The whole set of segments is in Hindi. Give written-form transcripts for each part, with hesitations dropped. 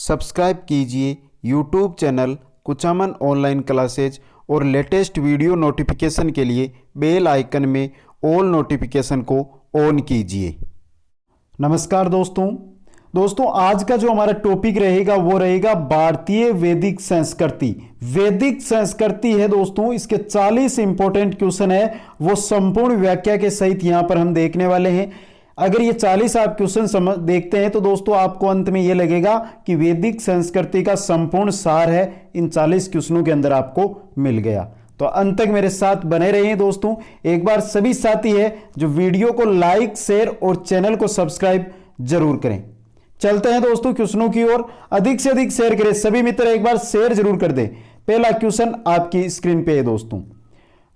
सब्सक्राइब कीजिए YouTube channel Kuchaman online classes और लेटेस्ट वीडियो नोटिफिकेशन के लिए बेल आइकन में ऑल नोटिफिकेशन को ऑन कीजिए। नमस्कार दोस्तों आज का जो हमारा टॉपिक रहेगा वो रहेगा भारतीय वैदिक संस्कृति। वैदिक संस्कृति है दोस्तों, इसके 40 इंपॉर्टेंट क्वेश्चन है वो संपूर्ण व्याख्या के सहित यहां पर हम देखने वाले हैं। अगर ये 40 आप क्वेश्चन देखते हैं तो दोस्तों आपको अंत में ये लगेगा कि वैदिक संस्कृति का संपूर्ण सार है इन 40 क्वेश्चनों के अंदर आपको मिल गया। तो अंत तक मेरे साथ बने रहिए दोस्तों। एक बार सभी साथी है जो वीडियो को लाइक शेयर और चैनल को सब्सक्राइब जरूर करें। चलते हैं दोस्तों क्वेश्चनों की ओर। अधिक से अधिक शेयर करें, सभी मित्र एक बार शेयर जरूर कर दें। पहला क्वेश्चन आपकी स्क्रीन पे है दोस्तों।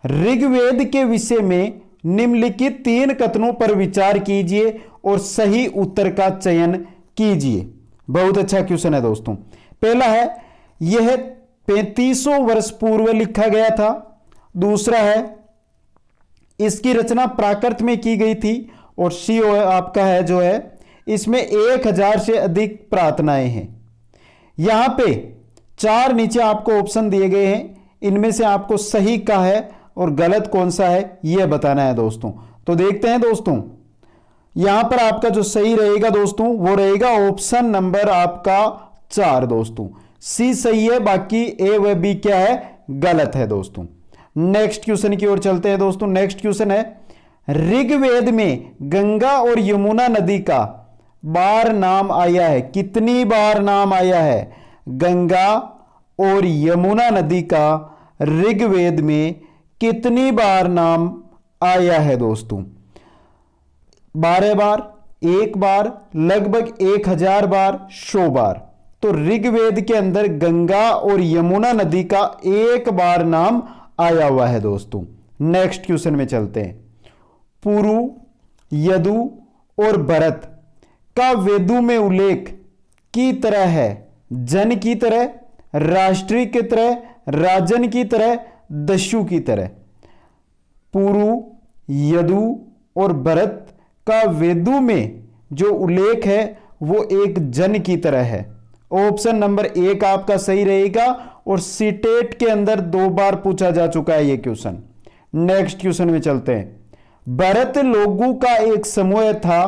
ऋग्वेद के विषय में निम्नलिखित 3 कथनों पर विचार कीजिए और सही उत्तर का चयन कीजिए। बहुत अच्छा क्वेश्चन है दोस्तों। पहला है यह 3500 वर्ष पूर्व लिखा गया था। दूसरा है इसकी रचना प्राकृत में की गई थी। और सी आपका है जो है इसमें 1000 से अधिक प्रार्थनाएं हैं। यहां पे 4 नीचे आपको ऑप्शन दिए गए हैं, इनमें से आपको सही का है और गलत कौन सा है यह बताना है दोस्तों। तो देखते हैं दोस्तों, यहां पर आपका जो सही रहेगा दोस्तों वो रहेगा ऑप्शन नंबर आपका 4 दोस्तों। सी सही है, बाकी ए व बी क्या है गलत है दोस्तों। नेक्स्ट क्वेश्चन की ओर चलते हैं दोस्तों। नेक्स्ट क्वेश्चन है ऋग्वेद में गंगा और यमुना नदी का बार नाम आया है। कितनी बार नाम आया है? गंगा और यमुना नदी का ऋग्वेद में कितनी बार नाम आया है दोस्तों? 12 बार, 1 बार, लगभग 1000 बार, 100 बार। तो ऋग्वेद के अंदर गंगा और यमुना नदी का 1 बार नाम आया हुआ है दोस्तों। नेक्स्ट क्वेश्चन में चलते हैं। पुरु, यदु और भरत का वेदों में उल्लेख की तरह है। जन की तरह, राष्ट्रीय की तरह, राजन की तरह, दस्यु की तरह। पुरु, यदु और भरत का वेदों में जो उल्लेख है वो एक जन की तरह है। ऑप्शन नंबर 1 आपका सही रहेगा और सीटेट के अंदर 2 बार पूछा जा चुका है ये क्वेश्चन। नेक्स्ट क्वेश्चन में चलते हैं। भरत लोगों का एक समूह था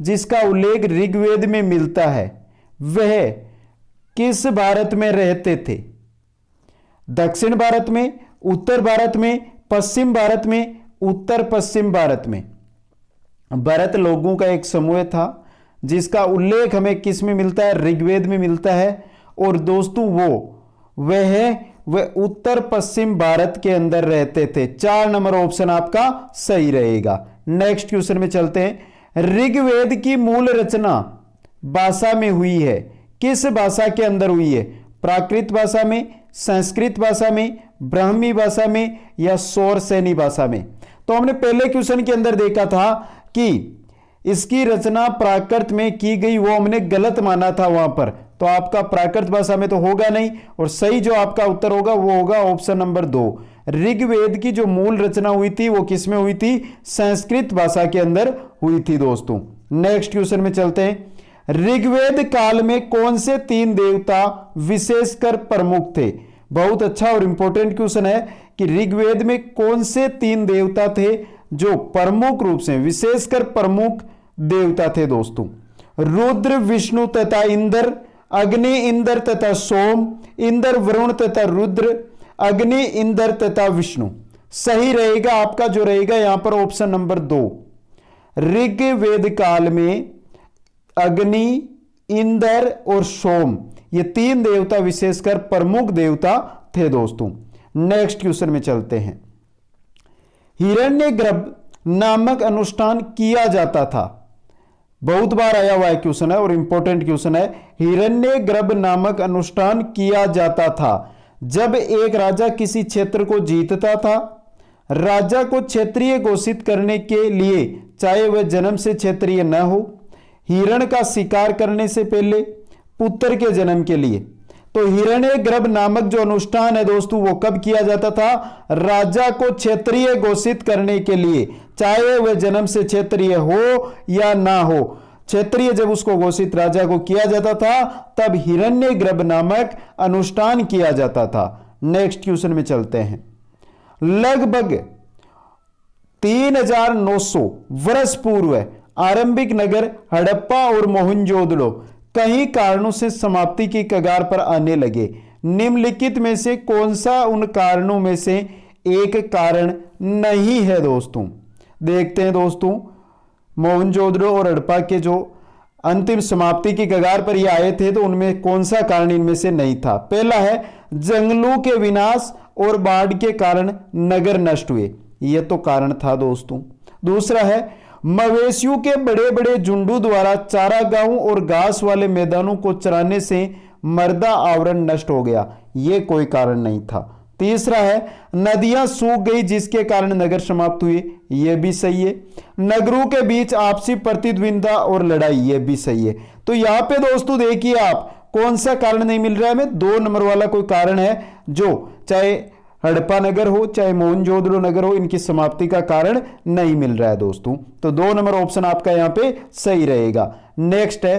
जिसका उल्लेख ऋग्वेद में मिलता है। वह किस भारत में रहते थे? दक्षिण भारत में, उत्तर भारत में, पश्चिम भारत में, उत्तर पश्चिम भारत में। भरत लोगों का एक समूह था जिसका उल्लेख हमें किस में मिलता है? ऋग्वेद में मिलता है। और दोस्तों वह उत्तर पश्चिम भारत के अंदर रहते थे। 4 नंबर ऑप्शन आपका सही रहेगा। नेक्स्ट क्वेश्चन में चलते हैं। ऋग्वेद की मूल रचना भाषा में हुई है। किस भाषा के अंदर हुई है? प्राकृत भाषा में, संस्कृत भाषा में, ब्राह्मी भाषा में या सौरसेनी भाषा में? तो हमने पहले क्वेश्चन के अंदर देखा था कि इसकी रचना प्राकृत में की गई, वो हमने गलत माना था वहां पर। तो आपका प्राकृत भाषा में तो होगा नहीं और सही जो आपका उत्तर होगा वो होगा ऑप्शन नंबर 2। ऋग्वेद की जो मूल रचना हुई थी वो किस में हुई थी? संस्कृत भाषा के अंदर हुई थी दोस्तों। नेक्स्ट क्वेश्चन में चलते हैं। ऋग्वेद काल में कौन से 3 देवता विशेषकर प्रमुख थे? बहुत अच्छा और इंपॉर्टेंट क्वेश्चन है कि ऋग्वेद में कौन से 3 देवता थे जो प्रमुख रूप से विशेषकर प्रमुख देवता थे दोस्तों? रुद्र, विष्णु तथा इंद्र, अग्नि, इंद्र तथा सोम, इंद्र, वरुण तथा रुद्र, अग्नि, इंद्र तथा विष्णु। सही रहेगा आपका जो रहेगा यहां पर ऑप्शन नंबर 2। ऋग्वेद काल में अग्नि, इंद्र और सोम ये 3 देवता विशेषकर प्रमुख देवता थे दोस्तों। नेक्स्ट क्वेश्चन में चलते हैं। हिरण्यगर्भ नामक अनुष्ठान किया जाता था। बहुत बार आया हुआ क्वेश्चन है और इंपॉर्टेंट क्वेश्चन है। हिरण्यगर्भ नामक अनुष्ठान किया जाता था जब एक राजा किसी क्षेत्र को जीतता था। राजा को क्षत्रिय घोषित करने के लिए, चाहे वह जन्म से क्षत्रिय न हो, हिरण का शिकार करने से पहले, पुत्र के जन्म के लिए। तो हिरण्यगर्भ नामक जो अनुष्ठान है दोस्तों वो कब किया जाता था? राजा को क्षत्रिय घोषित करने के लिए, चाहे वह जन्म से क्षत्रिय हो या ना हो। क्षेत्रीय जब उसको घोषित राजा को किया जाता था तब हिरण्यगर्भ नामक अनुष्ठान किया जाता था। नेक्स्ट क्वेश्चन में चलते हैं। लगभग 3900 वर्ष पूर्व आरंभिक नगर हड़प्पा और मोहनजोदड़ो कई कारणों से समाप्ति की कगार पर आने लगे। निम्नलिखित में से कौन सा उन कारणों में से एक कारण नहीं है दोस्तों? देखते हैं दोस्तों, मोहनजोदड़ो और हड़प्पा के जो अंतिम समाप्ति की कगार पर ये आए थे तो उनमें कौन सा कारण इनमें से नहीं था? पहला है जंगलों के विनाश और बाढ़ के कारण नगर नष्ट हुए, यह तो कारण था दोस्तों। दूसरा है मवेशियों के बड़े बड़े झुंडों द्वारा चारागाहों और घास वाले मैदानों को चराने से मर्दा आवरण नष्ट हो गया, यह कोई कारण नहीं था। तीसरा है नदियां सूख गई जिसके कारण नगर समाप्त हुए, यह भी सही है। नगरों के बीच आपसी प्रतिद्वंद्विता और लड़ाई, यह भी सही है। तो यहां पे दोस्तों देखिए आप कौन सा कारण नहीं मिल रहा है हमें? 2 नंबर वाला कोई कारण है जो चाहे हड़प्पा नगर हो चाहे मोहनजोदड़ो नगर हो, इनकी समाप्ति का कारण नहीं मिल रहा है दोस्तों। तो 2 नंबर ऑप्शन आपका यहां पे सही रहेगा। नेक्स्ट है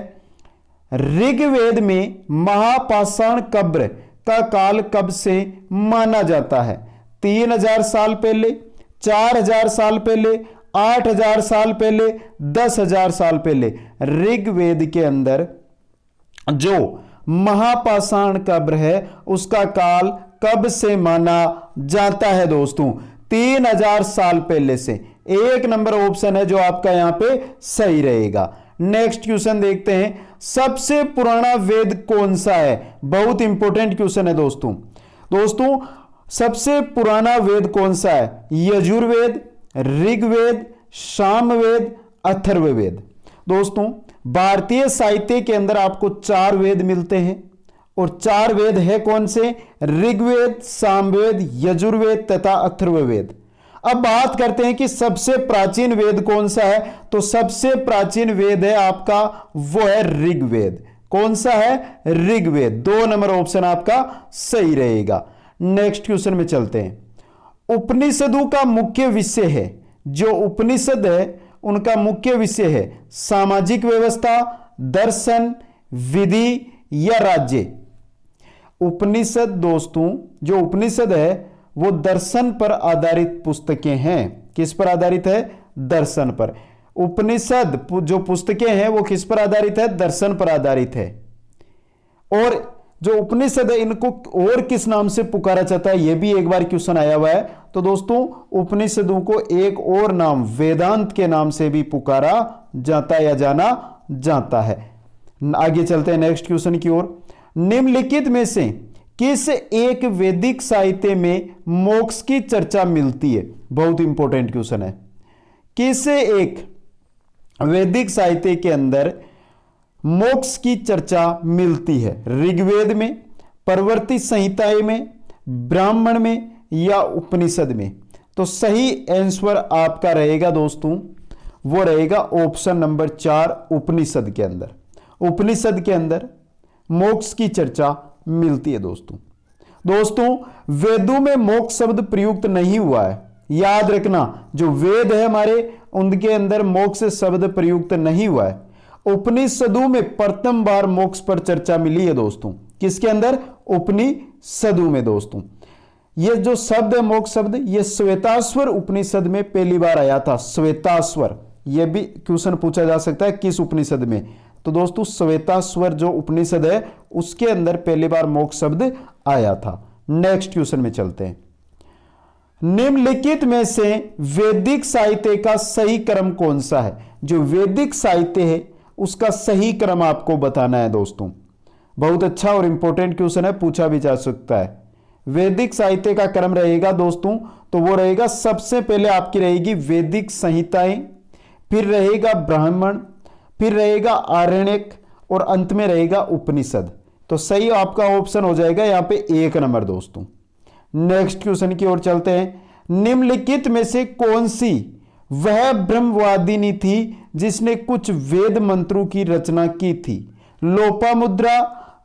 ऋग्वेद में महापाषाण कब्र का काल कब से माना जाता है? 3000 साल पहले, 4000 साल पहले, 8000 साल पहले, 10,000 साल पहले। ऋग्वेद के अंदर जो महापाषाण कब्र है उसका काल कब से माना जाता है दोस्तों? 3000 साल पहले से। 1 नंबर ऑप्शन है जो आपका यहां पे सही रहेगा। नेक्स्ट क्वेश्चन देखते हैं, सबसे पुराना वेद कौन सा है? बहुत इंपॉर्टेंट क्वेश्चन है दोस्तों। दोस्तों सबसे पुराना वेद कौन सा है? यजुर्वेद, ऋग्वेद, सामवेद, अथर्ववेद। दोस्तों भारतीय साहित्य के अंदर आपको 4 वेद मिलते हैं और 4 वेद है कौन से? ऋग्वेद, सामवेद, यजुर्वेद तथा अथर्ववेद। अब बात करते हैं कि सबसे प्राचीन वेद कौन सा है? तो सबसे प्राचीन वेद है आपका वो है ऋग्वेद। कौन सा है? ऋग्वेद। 2 नंबर ऑप्शन आपका सही रहेगा। नेक्स्ट क्वेश्चन में चलते हैं। उपनिषदों का मुख्य विषय है, जो उपनिषद है उनका मुख्य विषय है सामाजिक व्यवस्था, दर्शन, विधि या राज्य। उपनिषद दोस्तों जो उपनिषद है वो दर्शन पर आधारित पुस्तकें हैं। किस पर आधारित है? दर्शन पर। उपनिषद जो पुस्तकें हैं वो किस पर आधारित है? दर्शन पर आधारित है। और जो उपनिषद है इनको और किस नाम से पुकारा जाता है, यह भी एक बार क्वेश्चन आया हुआ है। तो दोस्तों उपनिषदों को एक और नाम वेदांत के नाम से भी पुकारा जाता है या जाना जाता है। आगे चलते हैं नेक्स्ट क्वेश्चन की ओर। निम्नलिखित में से किस एक वैदिक साहित्य में मोक्ष की चर्चा मिलती है? बहुत इंपॉर्टेंट क्वेश्चन है। किस एक वैदिक साहित्य के अंदर मोक्ष की चर्चा मिलती है? ऋग्वेद में, परवर्ती संहिताएं में, ब्राह्मण में या उपनिषद में? तो सही आंसर आपका रहेगा दोस्तों वो रहेगा ऑप्शन नंबर 4 उपनिषद के अंदर। उपनिषद के अंदर मोक्ष की चर्चा मिलती है दोस्तों वेदों में मोक्ष शब्द प्रयुक्त नहीं हुआ है। याद रखना जो वेद है हमारे उनके अंदर मोक्ष शब्द प्रयुक्त नहीं हुआ है। उपनिषदों में प्रथम बार मोक्ष पर चर्चा मिली है दोस्तों। किसके अंदर? उपनिषदों में दोस्तों। यह जो शब्द है मोक्ष शब्द, यह श्वेताश्वर उपनिषद में पहली बार आया था। श्वेताश्वर, यह भी क्वेश्चन पूछा जा सकता है किस उपनिषद में? तो दोस्तों श्वेताश्वर जो उपनिषद है उसके अंदर पहली बार मोक्ष शब्द आया था। नेक्स्ट क्वेश्चन में चलते हैं। निम्नलिखित में से वैदिक साहित्य का सही क्रम कौन सा है? जो वैदिक साहित्य है उसका सही क्रम आपको बताना है दोस्तों। बहुत अच्छा और इंपॉर्टेंट क्वेश्चन है, पूछा भी जा सकता है। वैदिक साहित्य का क्रम रहेगा दोस्तों तो वो रहेगा, सबसे पहले आपकी रहेगी वैदिक संहिताएं, फिर रहेगा ब्राह्मण, फिर रहेगा आरण्यक और अंत में रहेगा उपनिषद। तो सही आपका ऑप्शन हो जाएगा यहां पे 1 नंबर दोस्तों। नेक्स्ट क्वेश्चन की ओर चलते हैं। निम्नलिखित में से कौन सी वह ब्रह्मवादिनी थी जिसने कुछ वेद मंत्रों की रचना की थी? लोपामुद्रा,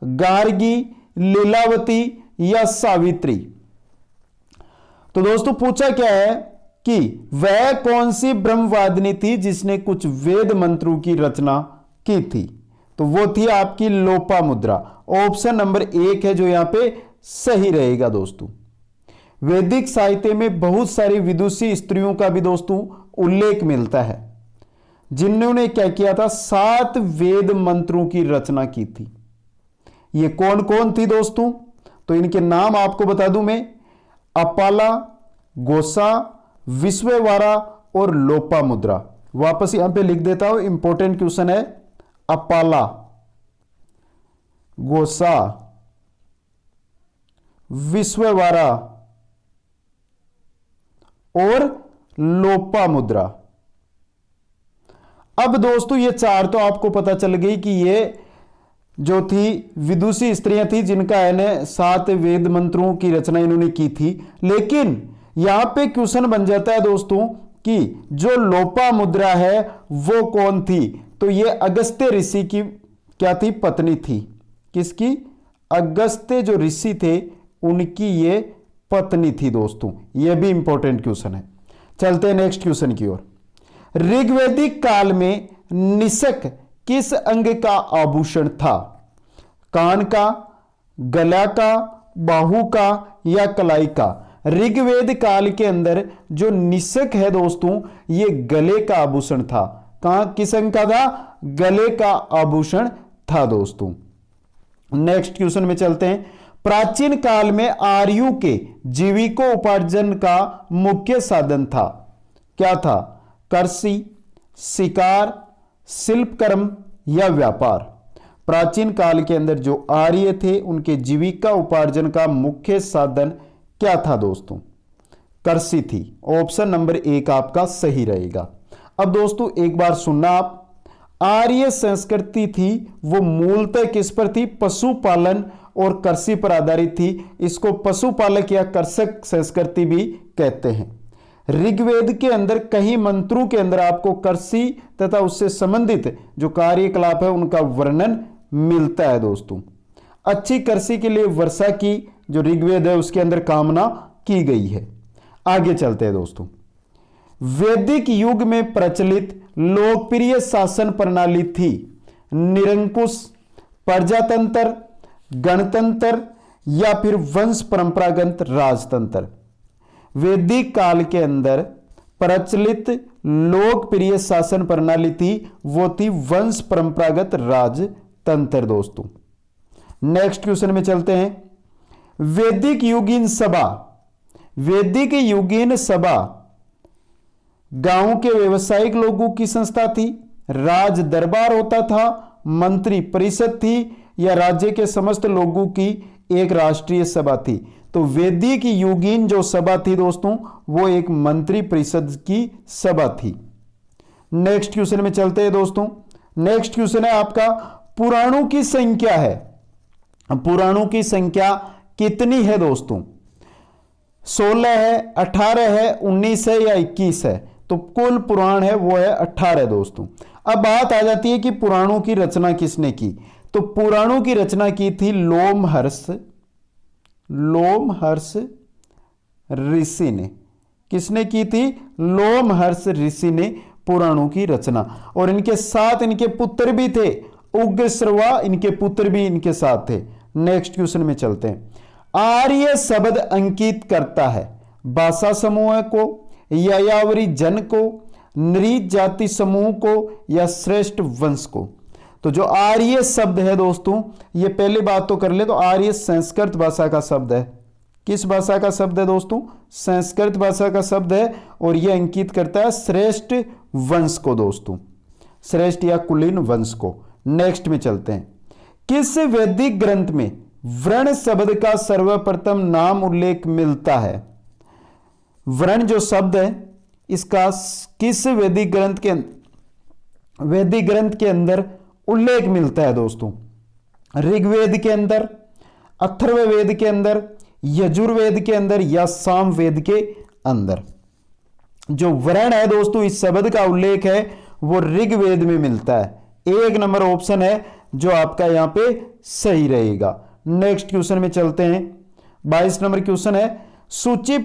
गार्गी, लीलावती या सावित्री? तो दोस्तों पूछा क्या है कि वह कौन सी ब्रह्मवादिनी थी जिसने कुछ वेद मंत्रों की रचना की थी? तो वो थी आपकी लोपामुद्रा। ऑप्शन नंबर 1 है जो यहां पे सही रहेगा दोस्तों। वैदिक साहित्य में बहुत सारी विदुषी स्त्रियों का भी दोस्तों उल्लेख मिलता है, जिन्होंने क्या किया था, 7 वेद मंत्रों की रचना की थी। ये कौन कौन थी दोस्तों? तो इनके नाम आपको बता दूं मैं, अपाला, गोसा, विश्ववारा और लोपामुद्रा। वापस यहां पे लिख देता हूं, इंपॉर्टेंट क्वेश्चन है। अपाला, गोसा, विश्ववारा और लोपामुद्रा। अब दोस्तों ये 4 तो आपको पता चल गई कि ये जो थी विदुषी स्त्रियां थी, जिनका है 7 वेद मंत्रों की रचना इन्होंने की थी। लेकिन यहां पे क्वेश्चन बन जाता है दोस्तों कि जो लोपामुद्रा है वो कौन थी? तो ये अगस्त्य ऋषि की क्या थी, पत्नी थी। किसकी? अगस्त्य जो ऋषि थे उनकी ये पत्नी थी दोस्तों। ये भी इंपॉर्टेंट क्वेश्चन है। चलते हैं नेक्स्ट क्वेश्चन की ओर। ऋग्वैदिक काल में निषक किस अंग का आभूषण था? कान का, गला का, बाहु का या कलाई का? ऋग्वेद काल के अंदर जो निषक है दोस्तों, ये गले का आभूषण था। कहां, किस अंग का था? गले का आभूषण था दोस्तों। नेक्स्ट क्वेश्चन में चलते हैं। प्राचीन काल में आर्यों के जीविकोपार्जन का मुख्य साधन था, क्या था? कृषि, शिकार, शिल्पकर्म या व्यापार? प्राचीन काल के अंदर जो आर्य थे उनके जीविका उपार्जन का मुख्य साधन क्या था दोस्तों? कृषि थी। ऑप्शन नंबर 1 आपका सही रहेगा। अब दोस्तों एक बार सुनना आप, आर्य संस्कृति थी वो मूलतः किस पर थी? पशुपालन और कृषि पर आधारित थी। इसको पशुपालक या कृषक संस्कृति भी कहते हैं। ऋग्वेद के अंदर कई मंत्रों के अंदर आपको कृषि तथा उससे संबंधित जो कार्यकलाप है उनका वर्णन मिलता है दोस्तों। अच्छी कृषि के लिए वर्षा की जो ऋग्वेद है उसके अंदर कामना की गई है। आगे चलते हैं दोस्तों। वैदिक युग में प्रचलित लोकप्रिय शासन प्रणाली थी निरंकुश, प्रजातंत्र, गणतंत्र या फिर वंश परंपरागत राजतंत्र? वैदिक काल के अंदर प्रचलित लोकप्रिय शासन प्रणाली थी वो थी वंश परंपरागत राजतंत्र दोस्तों। नेक्स्ट क्वेश्चन में चलते हैं। वैदिक युगीन सभा, वैदिक युगीन सभा गांव के व्यवसायिक लोगों की संस्था थी, राज दरबार होता था, मंत्री परिषद थी या राज्य के समस्त लोगों की एक राष्ट्रीय सभा थी? तो वैदिक युगीन जो सभा थी दोस्तों वो एक मंत्री परिषद की सभा थी। नेक्स्ट क्वेश्चन में चलते हैं दोस्तों। नेक्स्ट क्वेश्चन है आपका, पुराणों की संख्या है, पुराणों की संख्या कितनी है दोस्तों? 16 है, 18 है, 19 है या 21 है? तो कुल पुराण है वो है 18 दोस्तों। अब बात आ जाती है कि पुराणों की रचना किसने की? तो पुराणों की रचना की थी लोमहर्ष, लोमहर्ष ऋषि ने। किसने की थी? लोमहर्ष ऋषि ने पुराणों की रचना। और इनके साथ इनके पुत्र भी थे, उग्रश्रवा इनके पुत्र भी इनके साथ थे। नेक्स्ट क्वेश्चन में चलते हैं। आर्य शब्द अंकित करता है भाषा समूह को, यायावरी जन को, नृ जाति समूह को या श्रेष्ठ वंश को? तो जो आर्य शब्द है दोस्तों, ये पहले बात तो कर ले, तो आर्य संस्कृत भाषा का शब्द है। किस भाषा का शब्द है दोस्तों? संस्कृत भाषा का शब्द है। और यह अंकित करता है श्रेष्ठ वंश को दोस्तों, श्रेष्ठ या कुलीन वंश को। नेक्स्ट में चलते हैं। किस वैदिक ग्रंथ में व्रण शब्द का सर्वप्रथम नाम उल्लेख मिलता है? व्रण जो शब्द है इसका किस वैदिक ग्रंथ के अंदर उल्लेख मिलता है दोस्तों? ऋग्वेद के अंदर, अथर्ववेद के अंदर, यजुर्वेद के अंदर या सामवेद के अंदर? जो वर्ण है दोस्तों, इस शब्द का उल्लेख है वो ऋग्वेद में मिलता है। 1 नंबर ऑप्शन है जो आपका यहां पे सही रहेगा। नेक्स्ट क्वेश्चन में चलते हैं। 22 नंबर क्वेश्चन है, सूची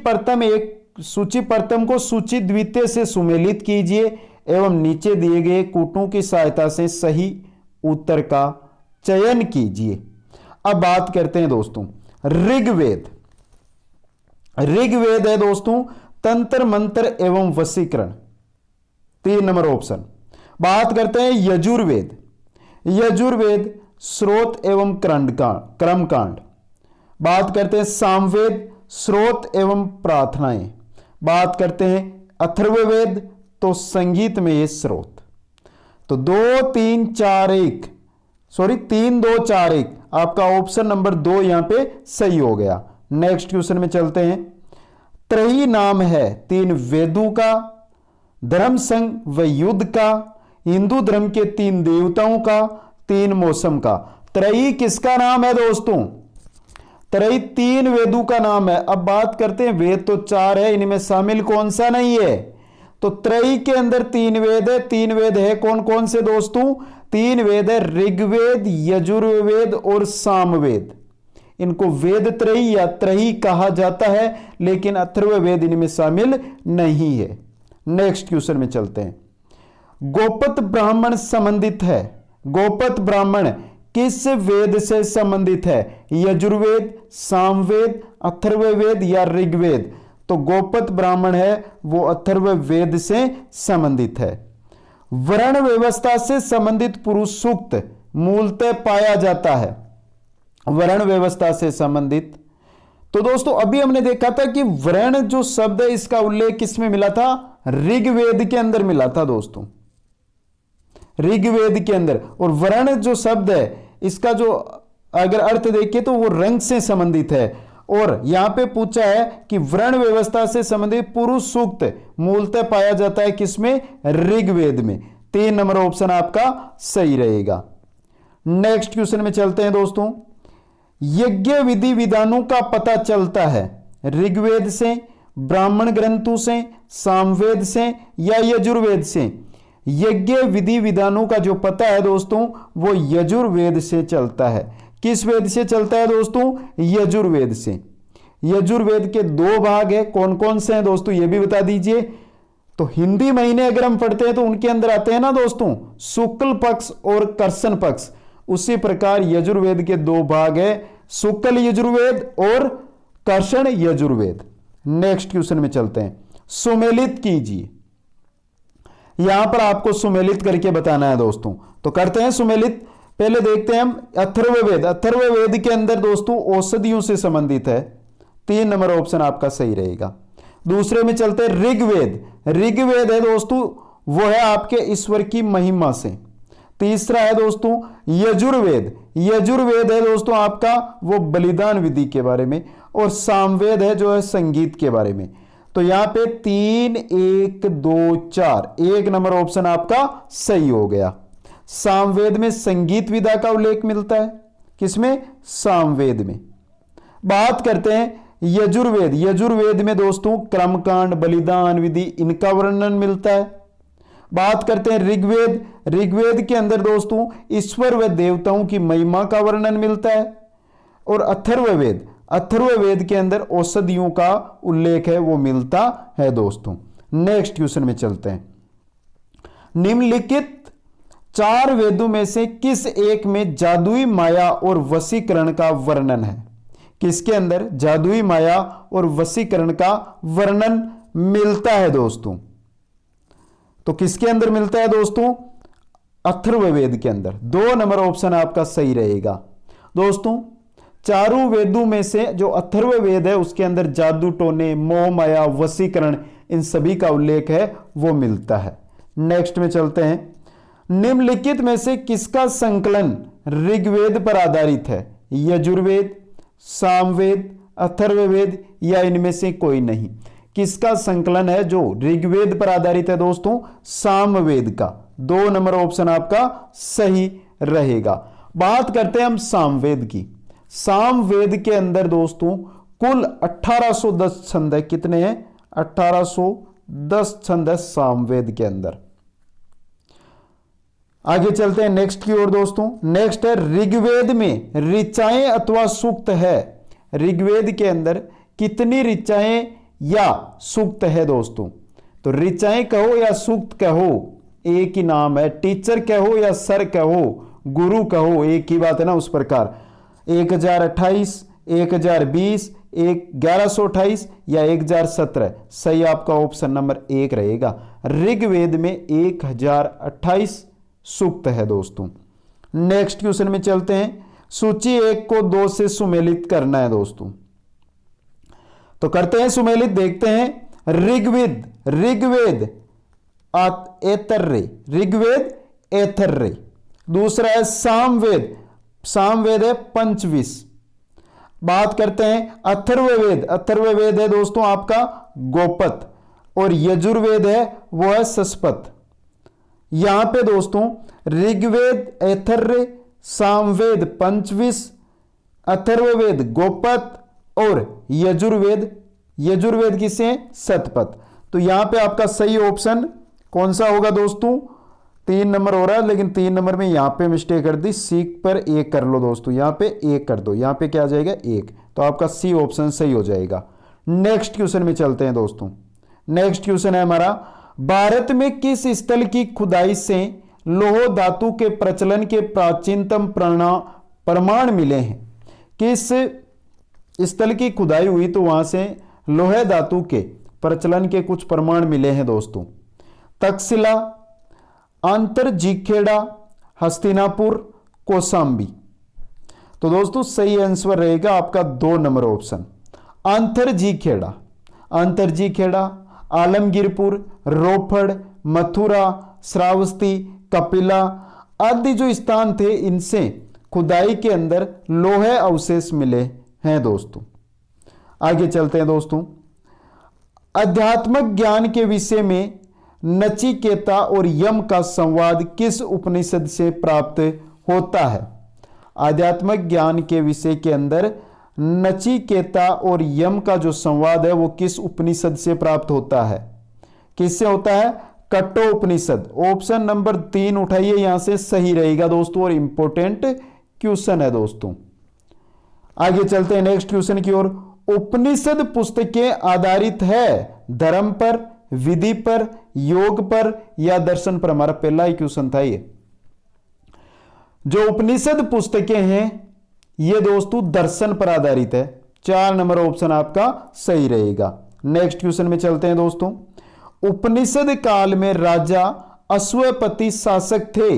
प्रथम को सूची द्वितीय से सुमेलित कीजिए एवं नीचे दिए गए कूटों की सहायता से सही उत्तर का चयन कीजिए। अब बात करते हैं दोस्तों ऋग्वेद। ऋग्वेद है दोस्तों तंत्र मंत्र एवं वशीकरण, 3 नंबर ऑप्शन। बात करते हैं यजुर्वेद। यजुर्वेद स्रोत एवं क्रमकांड। बात करते हैं सामवेद स्रोत एवं प्रार्थनाएं। बात करते हैं अथर्ववेद तो संगीत में ये स्रोत। तो 2 3 4 1 सॉरी 3 2 4 1 आपका ऑप्शन नंबर 2 यहां पे सही हो गया। नेक्स्ट क्वेश्चन में चलते हैं। त्रयी नाम है 3 वेदों का, धर्म संघ व युद्ध का, हिंदू धर्म के 3 देवताओं का, 3 मौसम का। त्रयी किसका नाम है दोस्तों? त्रयी 3 वेदों का नाम है। अब बात करते हैं वेद तो 4 है, इनमें शामिल कौन सा नहीं है? तो त्रयी के अंदर 3 वेद है। 3 वेद है कौन कौन से दोस्तों? 3 वेद है ऋग्वेद, यजुर्वेद और सामवेद। इनको वेद त्रयी या त्रयी कहा जाता है, लेकिन अथर्ववेद इनमें शामिल नहीं है। नेक्स्ट क्वेश्चन में चलते हैं। गोपत ब्राह्मण संबंधित है। गोपत ब्राह्मण किस वेद से संबंधित है? यजुर्वेद, सामवेद, अथर्ववेद या ऋग्वेद? तो गोपत ब्राह्मण है वो अथर्ववेद से संबंधित है। वर्ण व्यवस्था से संबंधित पुरुष सूक्त मूलतः पाया जाता है। वर्ण व्यवस्था से संबंधित, तो दोस्तों अभी हमने देखा था कि वर्ण जो शब्द है इसका उल्लेख किसमें मिला था? ऋग्वेद के अंदर मिला था दोस्तों, ऋग्वेद के अंदर। और वर्ण जो शब्द है इसका जो अगर अर्थ देखिए तो वो रंग से संबंधित है। और यहां पे पूछा है कि वर्ण व्यवस्था से संबंधित पुरुष सूक्त मूलतः पाया जाता है किसमें? ऋग्वेद में। 3 नंबर ऑप्शन आपका सही रहेगा। नेक्स्ट क्वेश्चन में चलते हैं दोस्तों। यज्ञ विधि विधानों का पता चलता है ऋग्वेद से, ब्राह्मण ग्रंथों से, सामवेद से या यजुर्वेद से? यज्ञ विधि विधानों का जो पता है दोस्तों वो यजुर्वेद से चलता है। किस वेद से चलता है दोस्तों? यजुर्वेद से। यजुर्वेद के 2 भाग है, कौन कौन से हैं दोस्तों ये भी बता दीजिए। तो हिंदी महीने अगर हम पढ़ते हैं तो उनके अंदर आते हैं ना दोस्तों शुक्ल पक्ष और कर्षण पक्ष। उसी प्रकार यजुर्वेद के 2 भाग है, शुक्ल यजुर्वेद और कर्षण यजुर्वेद। नेक्स्ट क्वेश्चन में चलते हैं। सुमेलित कीजिए। यहां पर आपको सुमेलित करके बताना है दोस्तों, तो करते हैं सुमेलित। पहले देखते हैं हम अथर्ववेद। अथर्ववेद के अंदर दोस्तों औषधियों से संबंधित है। 3 नंबर ऑप्शन आपका सही रहेगा। दूसरे में चलते हैं ऋग्वेद। ऋग्वेद है दोस्तों वो है आपके ईश्वर की महिमा से। तीसरा है दोस्तों यजुर्वेद। यजुर्वेद है दोस्तों आपका वो बलिदान विधि के बारे में। और सामवेद है जो है संगीत के बारे में। तो यहां पे 3 1 2 4 1 नंबर ऑप्शन आपका सही हो गया। सामवेद में संगीत विधा का उल्लेख मिलता है। किसमें? सामवेद में। बात करते हैं यजुर्वेद। यजुर्वेद में दोस्तों कर्मकांड, बलिदान विधि इनका वर्णन मिलता है। बात करते हैं ऋग्वेद। ऋग्वेद के अंदर दोस्तों ईश्वर व देवताओं की महिमा का वर्णन मिलता है। और अथर्ववेद, अथर्ववेद के अंदर औषधियों का उल्लेख है वो मिलता है दोस्तों। नेक्स्ट क्वेश्चन में चलते हैं। निम्नलिखित 4 वेदों में से किस एक में जादुई माया और वशीकरण का वर्णन है? किसके अंदर जादुई माया और वशीकरण का वर्णन मिलता है दोस्तों? तो किसके अंदर मिलता है दोस्तों? अथर्ववेद के अंदर। 2 नंबर ऑप्शन आपका सही रहेगा। दोस्तों चारों वेदों में से जो अथर्ववेद है उसके अंदर जादू टोने, मोह माया, वशीकरण इन सभी का उल्लेख है वो मिलता है। नेक्स्ट में चलते हैं। निम्नलिखित में से किसका संकलन ऋग्वेद पर आधारित है? यजुर्वेद, सामवेद, अथर्ववेद या इनमें से कोई नहीं? किसका संकलन है जो ऋग्वेद पर आधारित है दोस्तों? सामवेद का। 2 नंबर ऑप्शन आपका सही रहेगा। बात करते हैं हम सामवेद की। सामवेद के अंदर दोस्तों कुल 1810 छंद है। कितने हैं? 1810 छंद है सामवेद के अंदर। आगे चलते हैं नेक्स्ट की ओर दोस्तों। नेक्स्ट है ऋग्वेद में ऋचाएं अथवा सूक्त है। ऋग्वेद के अंदर कितनी ऋचाएं या सूक्त है दोस्तों? तो ऋचाएं कहो या सूक्त कहो एक ही नाम है। टीचर कहो या सर कहो गुरु कहो, एक ही बात है ना, उस प्रकार 1028, 1020, 1128 या 1017, सही आपका ऑप्शन नंबर 1 रहेगा। ऋग्वेद में 1028 सूक्त है दोस्तों। नेक्स्ट क्वेश्चन में चलते हैं। सूची 1 को 2 से सुमेलित करना है दोस्तों, तो करते हैं सुमेलित, देखते हैं। ऋग्वेद ऐतर्रे, ऋग्वेद ऐतर्रे। दूसरा है सामवेद है पंचविश। बात करते हैं अथर्ववेद है दोस्तों आपका गोपत, और यजुर्वेद है वो है शशपथ। यहां पे दोस्तों ऋग्वेद ऐतर्रे, सामवेद पंचविश, अथर्ववेद गोपत और यजुर्वेद किसे शतपथ। तो यहां पे आपका सही ऑप्शन कौन सा होगा दोस्तों? 3 नंबर हो रहा है, लेकिन 3 नंबर में यहां पे मिस्टेक कर दी, सीख पर 1 कर लो दोस्तों, यहां पे 1 कर दो, यहां पे क्या आ जाएगा 1, तो आपका सी ऑप्शन सही हो जाएगा। नेक्स्ट क्वेश्चन में चलते हैं दोस्तों। नेक्स्ट क्वेश्चन है हमारा, भारत में किस स्थल की खुदाई से लौह धातु के प्रचलन के प्राचीनतम प्रमाण मिले हैं? किस स्थल की खुदाई हुई तो वहां से लोहे धातु के प्रचलन के कुछ प्रमाण मिले हैं दोस्तों? तक्षशिला, अंतरजीखेड़ा, हस्तिनापुर, कौशाम्बी। तो दोस्तों सही आंसर रहेगा आपका 2 नंबर ऑप्शन, अंतरजीखेड़ा, आलमगीरपुर, रोपड़, मथुरा, श्रावस्ती, कपिला आदि जो स्थान थे, इनसे खुदाई के अंदर लोहे अवशेष मिले हैं दोस्तों। आगे चलते हैं दोस्तों। अध्यात्मक ज्ञान के विषय में नचिकेता और यम का संवाद किस उपनिषद से प्राप्त होता है? आध्यात्मिक ज्ञान के विषय के अंदर नचिकेता और यम का जो संवाद है वो किस उपनिषद से प्राप्त होता है? किससे होता है? कठो उपनिषद। ऑप्शन नंबर 3 उठाइए, यहां से सही रहेगा दोस्तों, और इंपॉर्टेंट क्वेश्चन है दोस्तों। आगे चलते हैं नेक्स्ट क्वेश्चन की ओर। उपनिषद पुस्तकें आधारित है धर्म पर, विधि पर, योग पर या दर्शन पर? हमारा पहला ही क्वेश्चन था ये। जो उपनिषद पुस्तकें हैं ये दोस्तों दर्शन पर आधारित है। 4 नंबर ऑप्शन आपका सही रहेगा। नेक्स्ट क्वेश्चन में चलते हैं दोस्तों। उपनिषद काल में राजा अश्वपति शासक थे।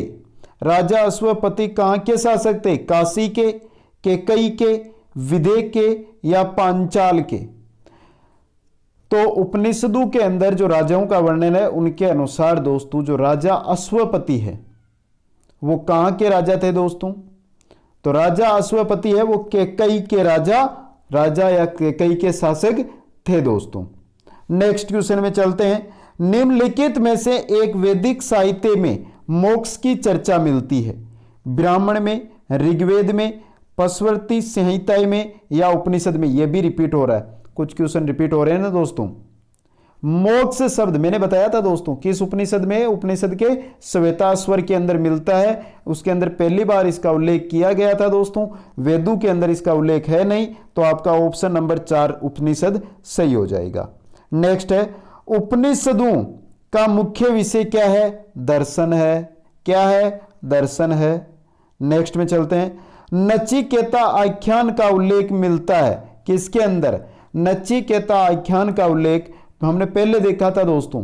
राजा अश्वपति कहां के शासक थे? काशी के, केकई के, विदेह के या पांचाल के? तो उपनिषदों के अंदर जो राजाओं का वर्णन है उनके अनुसार दोस्तों जो राजा अश्वपति है वो कहां के राजा थे दोस्तों? तो राजा अश्वपति है वो केकई के राजा या केकई के शासक थे दोस्तों। नेक्स्ट क्वेश्चन में चलते हैं। निम्नलिखित में से एक वैदिक साहित्य में मोक्ष की चर्चा मिलती है? ब्राह्मण में, ऋग्वेद में, पशुवर्ती संहिता में या उपनिषद में? यह भी रिपीट हो रहा है, कुछ क्वेश्चन रिपीट हो रहे हैं ना दोस्तों। मोक्ष शब्द मैंने बताया था दोस्तों किस उपनिषद में? उपनिषद के श्वेताश्वर के अंदर मिलता है, उसके अंदर पहली बार इसका उल्लेख किया गया था दोस्तों। वेदों के अंदर इसका उल्लेख है नहीं, तो आपका ऑप्शन नंबर 4 उपनिषद सही हो जाएगा। नेक्स्ट है, उपनिषदों का मुख्य विषय क्या है? दर्शन है। क्या है? दर्शन है। नेक्स्ट में चलते हैं। नचिकेता आख्यान का उल्लेख मिलता है किसके अंदर? नचिकेता आख्यान का उल्लेख हमने पहले देखा था दोस्तों।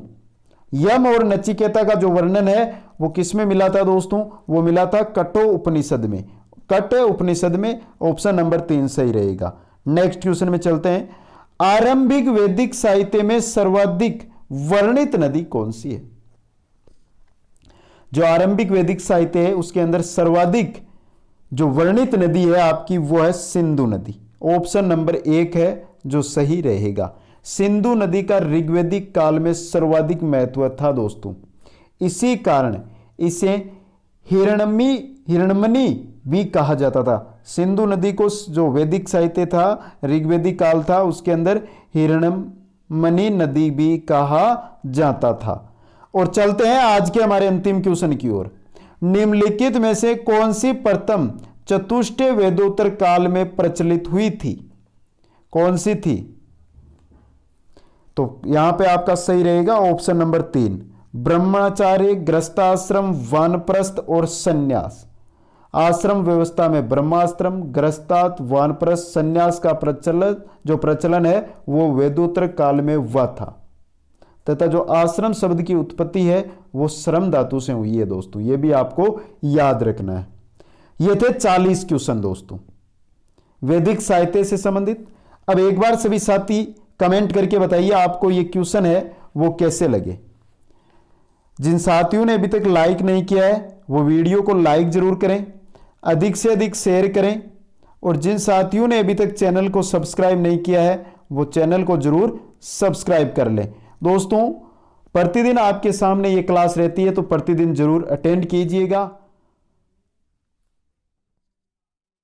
यम और नचिकेता का जो वर्णन है वो किस में मिला था दोस्तों? वो मिला था कठो उपनिषद में। कठ उपनिषद में ऑप्शन नंबर 3 सही रहेगा। नेक्स्ट क्वेश्चन में चलते हैं। आरंभिक वैदिक साहित्य में सर्वाधिक वर्णित नदी कौन सी है? जो आरंभिक वैदिक साहित्य है उसके अंदर सर्वाधिक जो वर्णित नदी है आपकी वो है सिंधु नदी। ऑप्शन नंबर 1 है जो सही रहेगा। सिंधु नदी का ऋग्वैदिक काल में सर्वाधिक महत्व था दोस्तों। इसी कारण इसे हिरण्मयी भी कहा जाता था। सिंधु नदी को जो वैदिक साहित्य था, ऋग्वैदिक काल था, उसके अंदर हिरण्मयी नदी भी कहा जाता था। और चलते हैं आज के हमारे अंतिम क्वेश्चन की ओर। निम्नलिखित में से कौन सी प्रथम चतुष्टय वेदोत्तर काल में प्रचलित हुई थी? कौन सी थी? तो यहां पे आपका सही रहेगा ऑप्शन नंबर 3, ब्रह्मचार्य, गृहस्थाश्रम, वानप्रस्थ और संन्यास। आश्रम व्यवस्था में ब्रह्माश्रम, गृहस्थ, वानप्रस्थ, संन्यास का प्रचलन है वो वेदोत्तर काल में हुआ था, तथा जो आश्रम शब्द की उत्पत्ति है वो श्रम धातु से हुई है दोस्तों, ये भी आपको याद रखना है। ये थे 40 क्वेश्चन दोस्तों वैदिक साहित्य से संबंधित। अब एक बार सभी साथी कमेंट करके बताइए आपको ये क्वेश्चन है वो कैसे लगे। जिन साथियों ने अभी तक लाइक नहीं किया है वो वीडियो को लाइक जरूर करें, अधिक से अधिक शेयर करें, और जिन साथियों ने अभी तक चैनल को सब्सक्राइब नहीं किया है वो चैनल को जरूर सब्सक्राइब कर लें। दोस्तों प्रतिदिन आपके सामने ये क्लास रहती है तो प्रतिदिन जरूर अटेंड कीजिएगा।